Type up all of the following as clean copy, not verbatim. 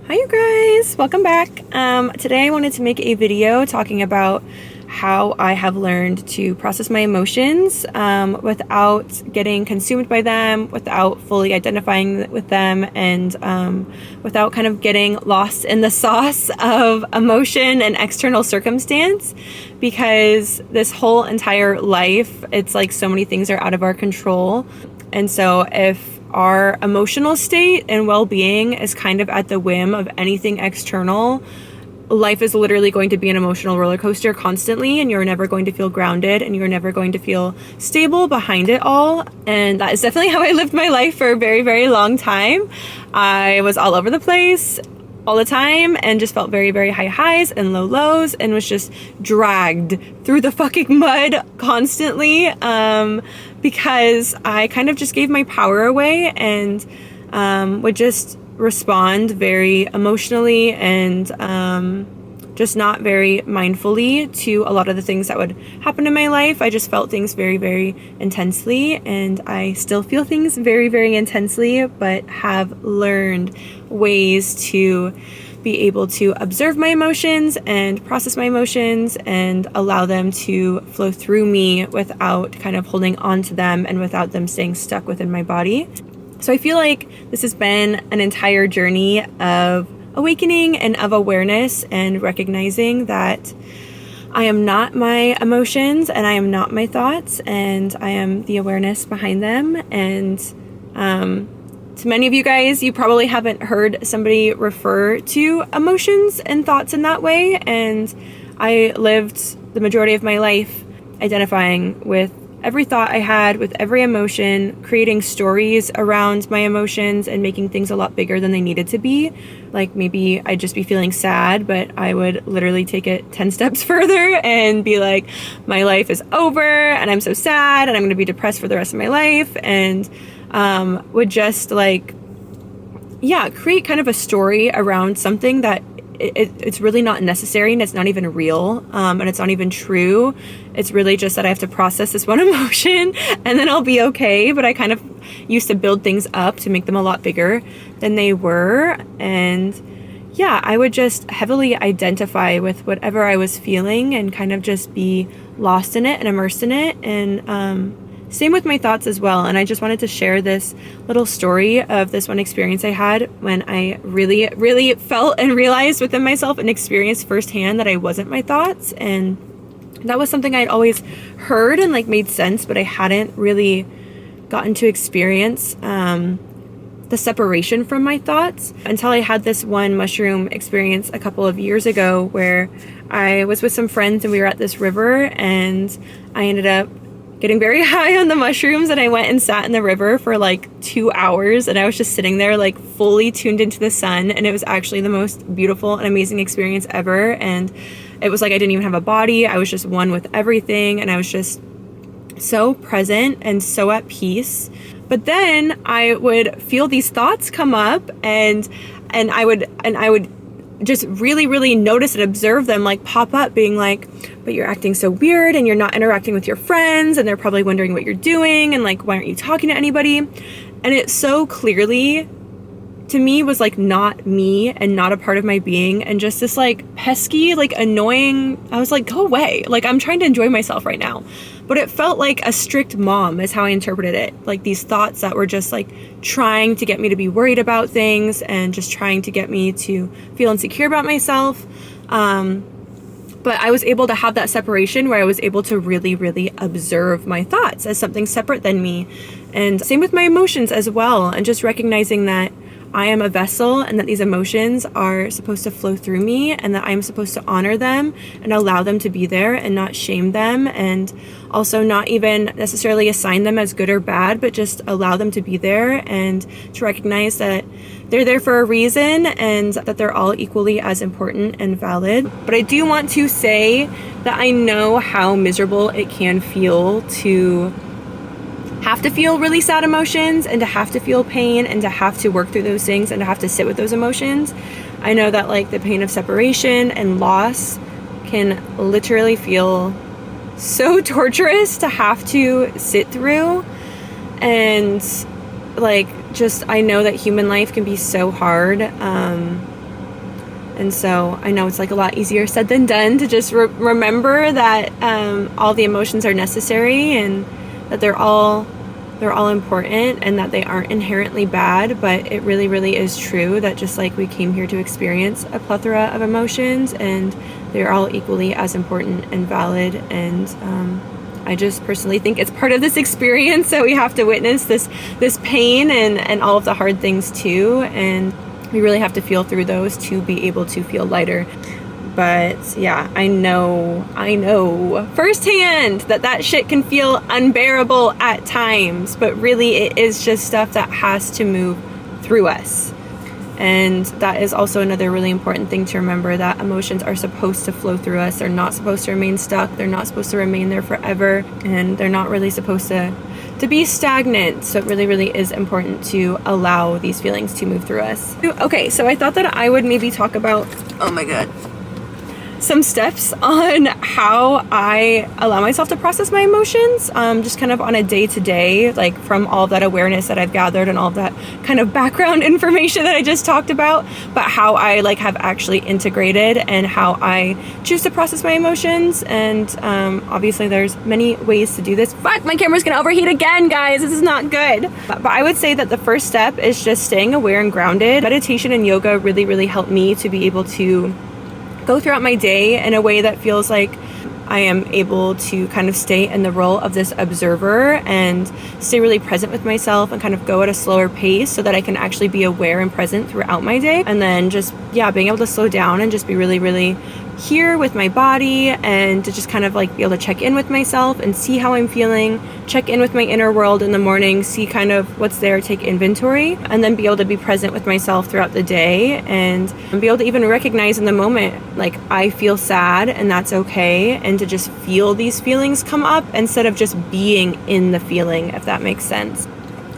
Hi you guys, welcome back. Today I wanted to make a video talking about how I have learned to process my emotions without getting consumed by them, without fully identifying with them, and without kind of getting lost in the sauce of emotion and external circumstance, because this whole entire life, it's like so many things are out of our control. And so if our emotional state and well-being is kind of at the whim of anything external, life is literally going to be an emotional roller coaster constantly, and you're never going to feel grounded, and you're never going to feel stable behind it all. And that is definitely how I lived my life for a very, very long time. I was all over the place all the time and just felt very, very high highs and low lows, and was just dragged through the fucking mud constantly because I kind of just gave my power away and would just respond very emotionally and just not very mindfully to a lot of the things that would happen in my life. I just felt things very, very intensely, and I still feel things very, very intensely, but have learned ways to be able to observe my emotions and process my emotions and allow them to flow through me without kind of holding on to them and without them staying stuck within my body. So I feel like this has been an entire journey of awakening and of awareness and recognizing that I am not my emotions and I am not my thoughts, and I am the awareness behind them. And to many of you guys, you probably haven't heard somebody refer to emotions and thoughts in that way. And I lived the majority of my life identifying with every thought I had, with every emotion, creating stories around my emotions and making things a lot bigger than they needed to be. Like maybe I'd just be feeling sad, but I would literally take it 10 steps further and be like, my life is over and I'm so sad and I'm going to be depressed for the rest of my life. And would just like, create kind of a story around something that it's really not necessary, and it's not even real, and it's not even true. It's really just that I have to process this one emotion and then I'll be okay. But I kind of used to build things up to make them a lot bigger than they were. And I would just heavily identify with whatever I was feeling and kind of just be lost in it and immersed in it. And same with my thoughts as well. And I just wanted to share this little story of this one experience I had when I really, really felt and realized within myself and experienced firsthand that I wasn't my thoughts. And that was something I'd always heard and like made sense, but I hadn't really gotten to experience the separation from my thoughts until I had this one mushroom experience a couple of years ago, where I was with some friends and we were at this river, and I ended up getting very high on the mushrooms, and I went and sat in the river for like 2 hours, and I was just sitting there like fully tuned into the sun, and it was actually the most beautiful and amazing experience ever. And it was like I didn't even have a body. I was just one with everything, and I was just so present and so at peace. But then I would feel these thoughts come up, and I would just really, really notice and observe them like pop up, being like, but you're acting so weird and you're not interacting with your friends, and they're probably wondering what you're doing, and like, why aren't you talking to anybody? And it so clearly to me was like not me and not a part of my being, and just this like pesky, like annoying, I was like, go away, like I'm trying to enjoy myself right now. But it felt like a strict mom is how I interpreted it. Like these thoughts that were just like trying to get me to be worried about things and just trying to get me to feel insecure about myself. But I was able to have that separation where I was able to really, really observe my thoughts as something separate than me. And same with my emotions as well. And just recognizing that I am a vessel, and that these emotions are supposed to flow through me, and that I'm supposed to honor them and allow them to be there and not shame them, and also not even necessarily assign them as good or bad, but just allow them to be there, and to recognize that they're there for a reason and that they're all equally as important and valid. But I do want to say that I know how miserable it can feel to have to feel really sad emotions, and to have to feel pain, and to have to work through those things, and to have to sit with those emotions. I know that like the pain of separation and loss can literally feel so torturous to have to sit through. And like, just, I know that human life can be so hard. And so I know it's like a lot easier said than done to just remember that all the emotions are necessary and that they're all important and that they aren't inherently bad. But it really, really is true that just like we came here to experience a plethora of emotions, and they're all equally as important and valid. And I just personally think it's part of this experience that we have to witness this pain and all of the hard things too. And we really have to feel through those to be able to feel lighter. But yeah, I know firsthand that shit can feel unbearable at times, but really it is just stuff that has to move through us. And that is also another really important thing to remember, that emotions are supposed to flow through us. They're not supposed to remain stuck. They're not supposed to remain there forever. And they're not really supposed to be stagnant. So it really, really is important to allow these feelings to move through us. Okay, so I thought that I would maybe talk about, oh my God, some steps on how I allow myself to process my emotions, just kind of on a day-to-day, like from all of that awareness that I've gathered and all of that kind of background information that I just talked about, but how I like have actually integrated and how I choose to process my emotions. And obviously there's many ways to do this. Fuck, my camera's gonna overheat again, guys. This is not good. But I would say that the first step is just staying aware and grounded. Meditation and yoga really, really helped me to be able to go throughout my day in a way that feels like I am able to kind of stay in the role of this observer and stay really present with myself and kind of go at a slower pace so that I can actually be aware and present throughout my day. And then just, yeah, being able to slow down and just be really, really here with my body, and to just kind of like be able to check in with myself and see how I'm feeling, check in with my inner world in the morning, see kind of what's there, take inventory, and then be able to be present with myself throughout the day and be able to even recognize in the moment, like I feel sad and that's okay, and to just feel these feelings come up instead of just being in the feeling, if that makes sense.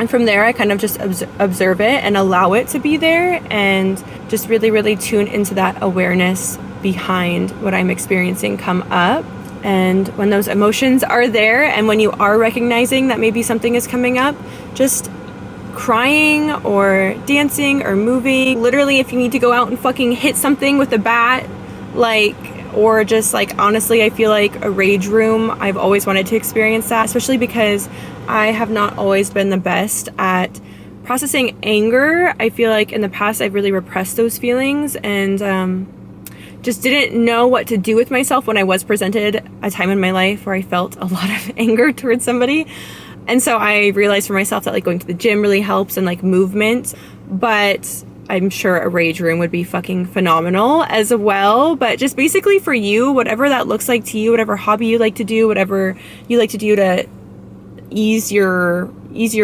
And from there, I kind of just observe it and allow it to be there, and just really, really tune into that awareness behind what I'm experiencing come up. And when those emotions are there, and when you are recognizing that maybe something is coming up, just crying or dancing or moving. Literally, if you need to go out and fucking hit something with a bat, like, or just like, honestly, I feel like a rage room. I've always wanted to experience that, especially because I have not always been the best at processing anger. I feel like in the past I've really repressed those feelings and just didn't know what to do with myself when I was presented a time in my life where I felt a lot of anger towards somebody. And so I realized for myself that like going to the gym really helps, and like movement, but I'm sure a rage room would be fucking phenomenal as well. But just basically for you, whatever that looks like to you, whatever hobby you like to do, whatever you like to do to ease your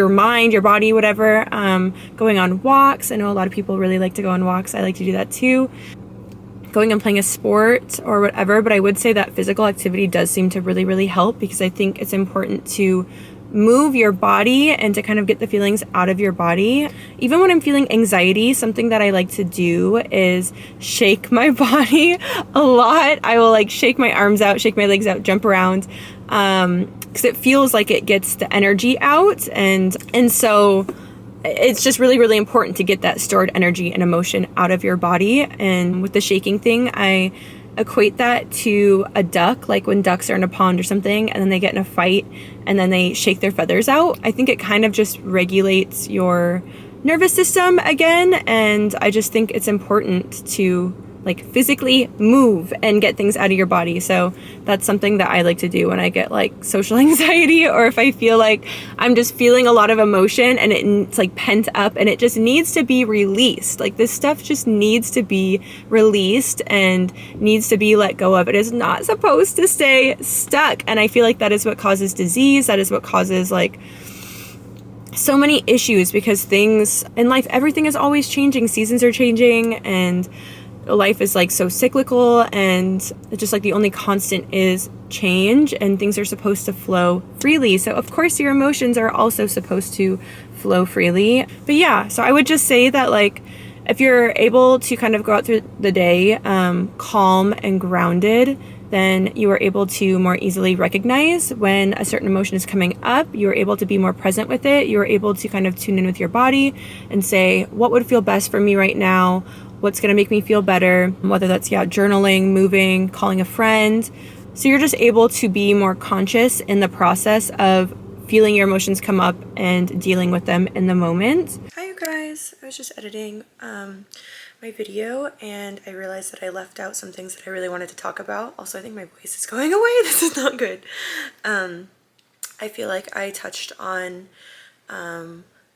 mind, your body, whatever. Going on walks. I know a lot of people really like to go on walks. I like to do that too. Going and playing a sport or whatever. But I would say that physical activity does seem to really, really help, because I think it's important to move your body and to kind of get the feelings out of your body. Even when I'm feeling anxiety, something that I like to do is shake my body a lot. I will like shake my arms out, shake my legs out, jump around, because it feels like it gets the energy out. And so it's just really, really important to get that stored energy and emotion out of your body. And with the shaking thing, I equate that to a duck, like when ducks are in a pond or something and then they get in a fight and then they shake their feathers out. I think it kind of just regulates your nervous system again, and I just think it's important to like physically move and get things out of your body. So that's something that I like to do when I get like social anxiety, or if I feel like I'm just feeling a lot of emotion and it's like pent up and it just needs to be released. Like this stuff just needs to be released and needs to be let go of. It is not supposed to stay stuck. And I feel like that is what causes disease. That is what causes like so many issues, because things in life, everything is always changing. Seasons are changing and life is like so cyclical, and it's just like the only constant is change, and things are supposed to flow freely. So of course your emotions are also supposed to flow freely. But yeah, so I would just say that like if you're able to kind of go out through the day calm and grounded, then you are able to more easily recognize when a certain emotion is coming up. You are able to be more present with it. You are able to kind of tune in with your body and say, what would feel best for me right now? what's going to make me feel better, whether that's, journaling, moving, calling a friend. So you're just able to be more conscious in the process of feeling your emotions come up and dealing with them in the moment. Hi, you guys. I was just editing my video and I realized that I left out some things that I really wanted to talk about. Also, I think my voice is going away. This is not good. I feel like I touched on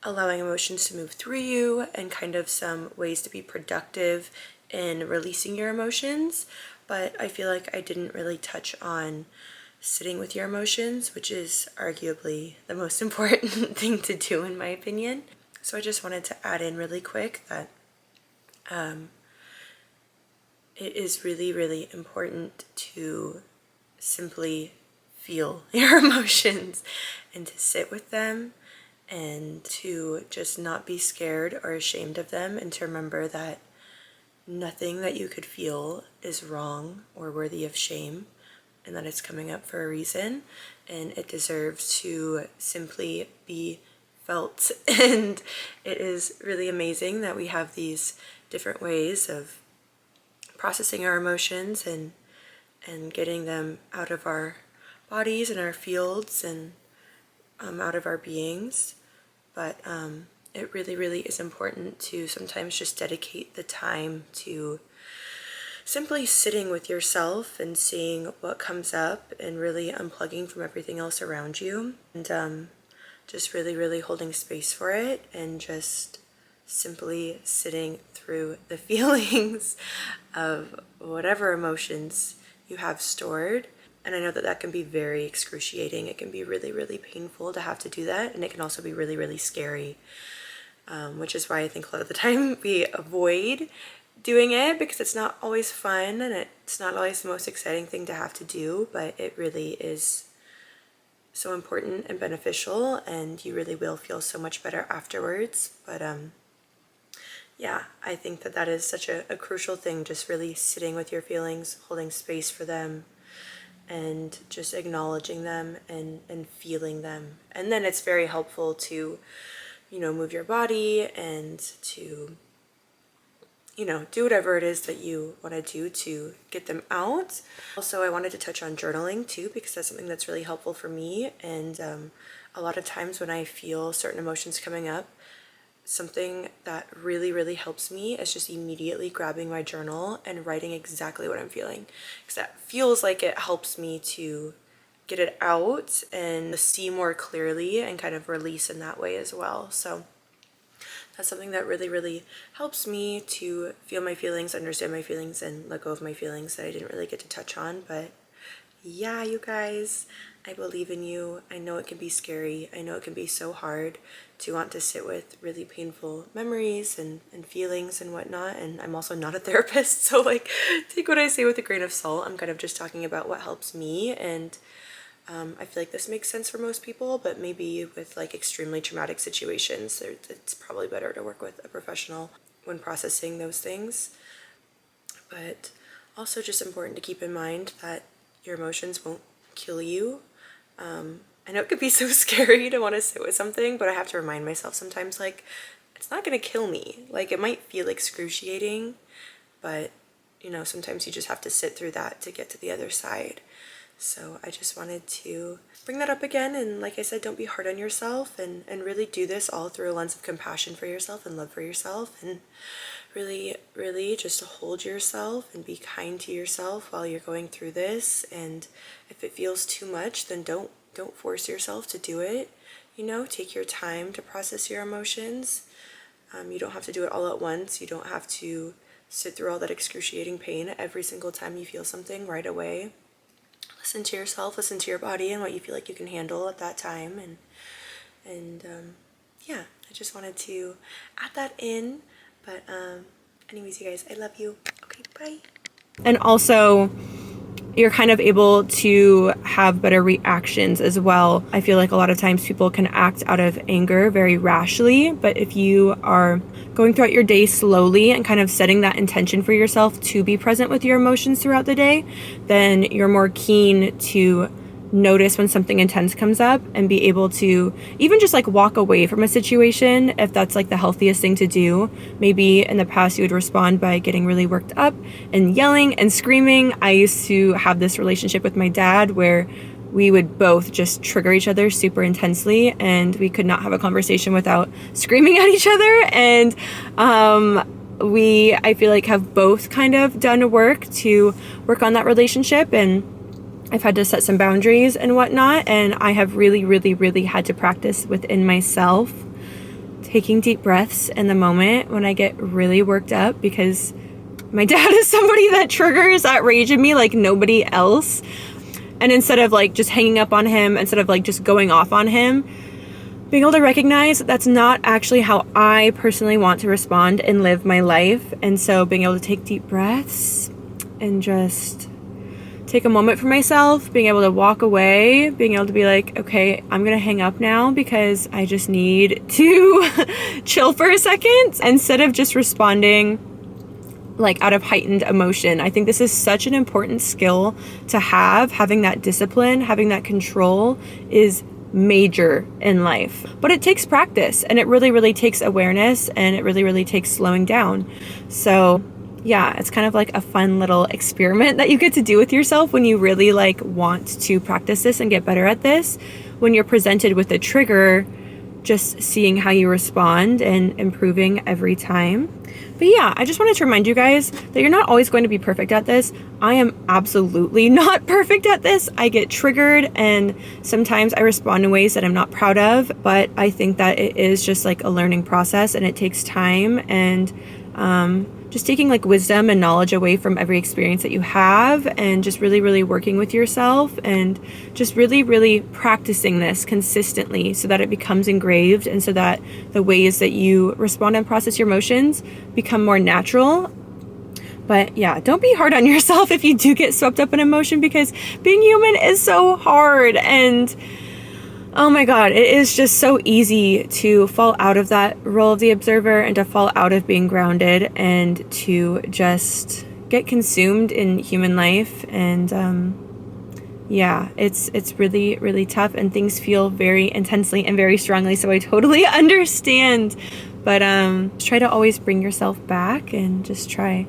allowing emotions to move through you and kind of some ways to be productive in releasing your emotions, but I feel like I didn't really touch on sitting with your emotions, which is arguably the most important thing to do in my opinion. So I just wanted to add in really quick that it is really, really important to simply feel your emotions and to sit with them and to just not be scared or ashamed of them, and to remember that nothing that you could feel is wrong or worthy of shame, and that it's coming up for a reason and it deserves to simply be felt. And it is really amazing that we have these different ways of processing our emotions and getting them out of our bodies and our fields and out of our beings. But it really, really is important to sometimes just dedicate the time to simply sitting with yourself and seeing what comes up and really unplugging from everything else around you, and just really, really holding space for it and just simply sitting through the feelings of whatever emotions you have stored. And I know that that can be very excruciating. It can be really, really painful to have to do that. And it can also be really, really scary, which is why I think a lot of the time we avoid doing it, because it's not always fun and it's not always the most exciting thing to have to do, but it really is so important and beneficial, and you really will feel so much better afterwards. But yeah, I think that that is such a crucial thing, just really sitting with your feelings, holding space for them, and just acknowledging them and feeling them. And then it's very helpful to, move your body and to, do whatever it is that you want to do to get them out. Also, I wanted to touch on journaling too, because that's something that's really helpful for me. And a lot of times when I feel certain emotions coming up, something that really, really helps me is just immediately grabbing my journal and writing exactly what I'm feeling, because that feels like it helps me to get it out and see more clearly and kind of release in that way as well. So that's something that really, really helps me to feel my feelings, understand my feelings, and let go of my feelings that I didn't really get to touch on. But yeah, you guys, I believe in you. I know it can be scary. I know it can be so hard to want to sit with really painful memories and feelings and whatnot. And I'm also not a therapist, so take what I say with a grain of salt. I'm kind of just talking about what helps me, and I feel like this makes sense for most people, but maybe with extremely traumatic situations, it's probably better to work with a professional when processing those things. But also just important to keep in mind that your emotions won't kill you. I know it could be so scary to want to sit with something, but I have to remind myself sometimes, it's not going to kill me. It might feel excruciating, but, sometimes you just have to sit through that to get to the other side. So I just wanted to bring that up again. And like I said, don't be hard on yourself, and really do this all through a lens of compassion for yourself and love for yourself, and really, really just hold yourself and be kind to yourself while you're going through this. And if it feels too much, then don't force yourself to do it. Take your time to process your emotions. You don't have to do it all at once. You don't have to sit through all that excruciating pain every single time you feel something right away. Listen to yourself, listen to your body and what you feel like you can handle at that time. And yeah, I just wanted to add that in. But anyways, you guys, I love you. Okay, bye. And also, you're kind of able to have better reactions as well. I feel like a lot of times people can act out of anger very rashly, but if you are going throughout your day slowly and kind of setting that intention for yourself to be present with your emotions throughout the day, then you're more keen to notice when something intense comes up and be able to even just like walk away from a situation if that's like the healthiest thing to do. Maybe in the past you would respond by getting really worked up and yelling and screaming. I used to have this relationship with my dad where we would both just trigger each other super intensely, and we could not have a conversation without screaming at each other. And I feel like have both kind of done work on that relationship, and I've had to set some boundaries and whatnot, and I have really, really, really had to practice within myself taking deep breaths in the moment when I get really worked up, because my dad is somebody that triggers that rage in me like nobody else. And instead of like just hanging up on him, instead of like just going off on him, being able to recognize that's not actually how I personally want to respond and live my life. And so being able to take deep breaths and just take a moment for myself, being able to walk away, being able to be like, okay, I'm gonna hang up now because I just need to chill for a second, instead of just responding like out of heightened emotion. I think this is such an important skill to have. Having that discipline, having that control is major in life, but it takes practice, and it really, really takes awareness, and it really, really takes slowing down. So yeah, it's kind of like a fun little experiment that you get to do with yourself when you really like want to practice this and get better at this. When you're presented with a trigger, just seeing how you respond and improving every time. But yeah, I just wanted to remind you guys that you're not always going to be perfect at this. I am absolutely not perfect at this. I get triggered, and sometimes I respond in ways that I'm not proud of, but I think that it is just like a learning process, and it takes time, and just taking like wisdom and knowledge away from every experience that you have, and just really, really working with yourself, and just really, really practicing this consistently so that it becomes engraved, and so that the ways that you respond and process your emotions become more natural. But yeah, don't be hard on yourself if you do get swept up in emotion, because being human is so hard. And oh my God, it is just so easy to fall out of that role of the observer, and to fall out of being grounded, and to just get consumed in human life. And yeah, it's really, really tough, and things feel very intensely and very strongly. So I totally understand. But try to always bring yourself back, and just try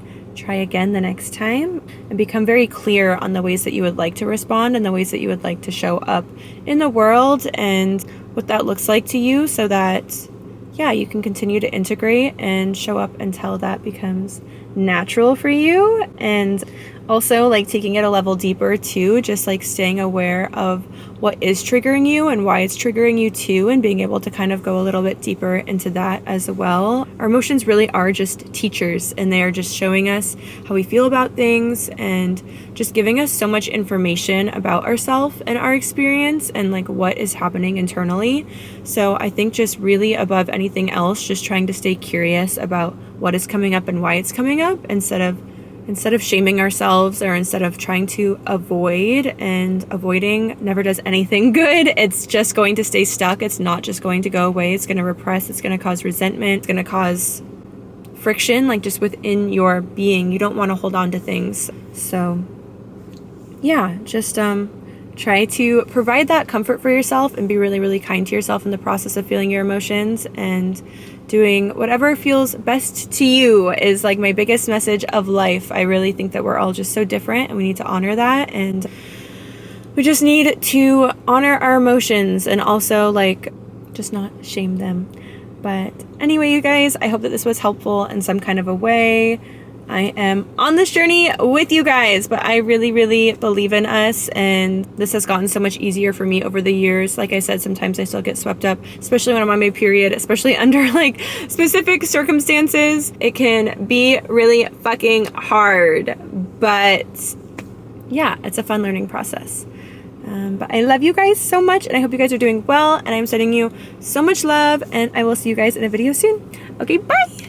again the next time, and become very clear on the ways that you would like to respond, and the ways that you would like to show up in the world, and what that looks like to you, so that yeah, you can continue to integrate and show up until that becomes natural for you. And also like taking it a level deeper too, just like staying aware of what is triggering you and why it's triggering you too, and being able to kind of go a little bit deeper into that as well. Our emotions really are just teachers, and they are just showing us how we feel about things, and just giving us so much information about ourselves and our experience, and like what is happening internally. So I think just really above anything else, just trying to stay curious about what is coming up and why it's coming up, instead of shaming ourselves, or instead of trying to avoid. And avoiding never does anything good. It's just going to stay stuck. It's not just going to go away. It's going to repress. It's going to cause resentment. It's going to cause friction, like just within your being. You don't want to hold on to things. So yeah, just try to provide that comfort for yourself, and be really, really kind to yourself in the process of feeling your emotions, and doing whatever feels best to you is like my biggest message of life. I really think that we're all just so different, and we need to honor that, and we just need to honor our emotions, and also like just not shame them. But anyway, you guys, I hope that this was helpful in some kind of a way. I am on this journey with you guys, but I really, really believe in us, and this has gotten so much easier for me over the years. Like I said, sometimes I still get swept up, especially when I'm on my period, especially under like specific circumstances. It can be really fucking hard, but yeah, it's a fun learning process. But I love you guys so much, and I hope you guys are doing well, and I'm sending you so much love, and I will see you guys in a video soon. Okay, bye!